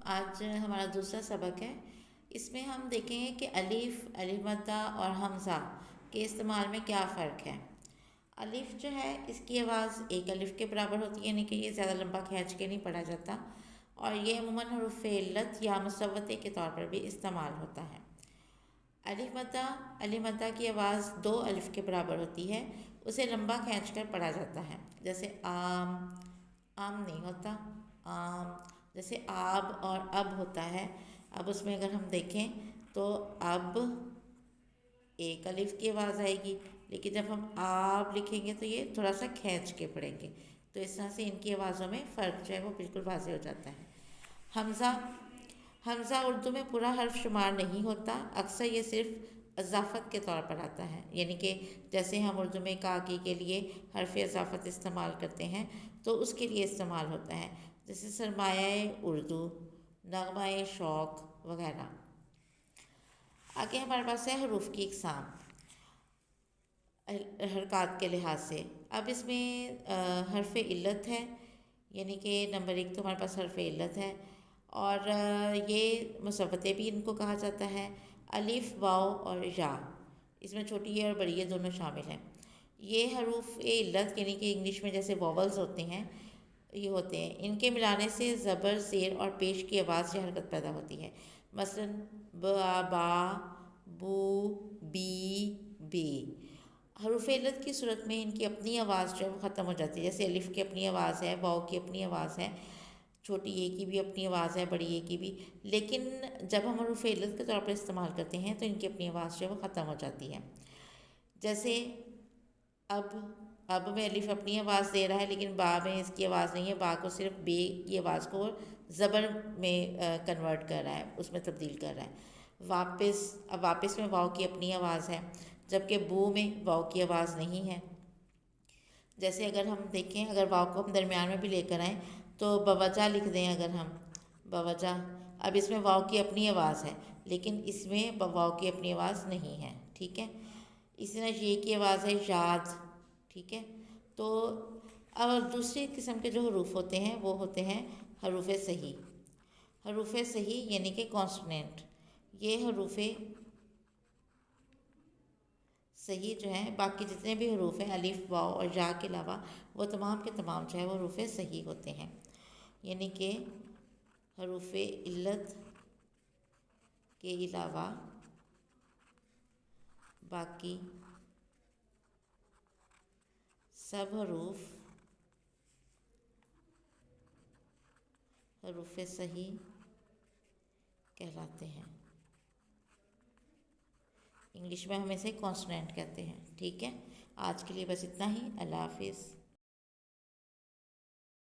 آج ہمارا دوسرا سبق ہے۔ اس میں ہم دیکھیں گے کہ الف، الف مدہ اور حمزہ کے استعمال میں کیا فرق ہے۔ الف جو ہے اس کی آواز ایک الف کے برابر ہوتی ہے، یعنی کہ یہ زیادہ لمبا کھینچ کے نہیں پڑھا جاتا، اور یہ عموماً حروف علت یا مصوتے کے طور پر بھی استعمال ہوتا ہے۔ الف مدہ کی آواز دو الف کے برابر ہوتی ہے، اسے لمبا کھینچ کر پڑھا جاتا ہے، جیسے آم، آم نہیں ہوتا آم، جیسے آب اور اب ہوتا ہے۔ اب اس میں اگر ہم دیکھیں تو اب ایک الف کی آواز آئے گی، لیکن جب ہم آب لکھیں گے تو یہ تھوڑا سا کھینچ کے پڑھیں گے، تو اس طرح سے ان کی آوازوں میں فرق جو ہے وہ بالکل واضح ہو جاتا ہے۔ حمزہ اردو میں پورا حرف شمار نہیں ہوتا، اکثر یہ صرف اضافت کے طور پر آتا ہے، یعنی کہ جیسے ہم اردو میں کاکی کے لیے حرف اضافت استعمال کرتے ہیں تو اس کے لیے استعمال ہوتا ہے، جیسے سرمایہ اردو، نغمہ شوق وغیرہ۔ آگے ہمارے پاس ہے حروف کی اقسام حرکات کے لحاظ سے۔ اب اس میں حرف علت ہے، یعنی کہ نمبر ایک تو ہمارے پاس حرف علت ہے، اور یہ مصوتے بھی ان کو کہا جاتا ہے۔ الف، واو اور یا، اس میں چھوٹی ہے اور بڑی ہے دونوں شامل ہیں۔ یہ حروف علت یعنی کہ انگلش میں جیسے واولز ہوتے ہیں یہ ہوتے ہیں، ان کے ملانے سے زبر، زیر اور پیش کی آواز سے حرکت پیدا ہوتی ہے، مثلاً با، بو، بی، بے۔ حروف علت کی صورت میں ان کی اپنی آواز جو ہے وہ ختم ہو جاتی ہے، جیسے الف کی اپنی آواز ہے، واو کی اپنی آواز ہے، چھوٹی اے کی بھی اپنی آواز ہے، بڑی اے کی بھی، لیکن جب ہم حروف علت کے طور پر استعمال کرتے ہیں تو ان کی اپنی آواز جو ہے وہ ختم ہو جاتی ہے۔ جیسے اب میں الف اپنی آواز دے رہا ہے، لیکن با میں اس کی آواز نہیں ہے، با کو صرف بے کی آواز کو زبر میں کنورٹ کر رہا ہے، اس میں تبدیل کر رہا ہے۔ واپس میں واو کی اپنی آواز ہے، جبکہ بو میں واو کی آواز نہیں ہے۔ جیسے اگر ہم دیکھیں، اگر واو کو ہم درمیان میں بھی لے کر آئیں تو بوجہ لکھ دیں، اگر ہم بوجہ، اب اس میں واو کی اپنی آواز ہے لیکن اس میں واو کی اپنی آواز نہیں ہے، ٹھیک ہے۔ اسی طرح یہ کی آواز ہے یاد، ٹھیک ہے۔ تو اور دوسری قسم کے جو حروف ہوتے ہیں وہ ہوتے ہیں حروف صحیح۔ حروف صحیح یعنی کہ کانسوننٹ، یہ حروف صحیح جو ہیں باقی جتنے بھی حروف ہیں الف، واو اور یا کے علاوہ، وہ تمام کے تمام جو ہے وہ حروف صحیح ہوتے ہیں، یعنی کہ حروف علت کے علاوہ باقی سب حروف صحیح کہلاتے ہیں۔ انگلش میں ہم اسے کانسوننٹ کہتے ہیں، ٹھیک ہے۔ آج کے لیے بس اتنا ہی، اللہ حافظ۔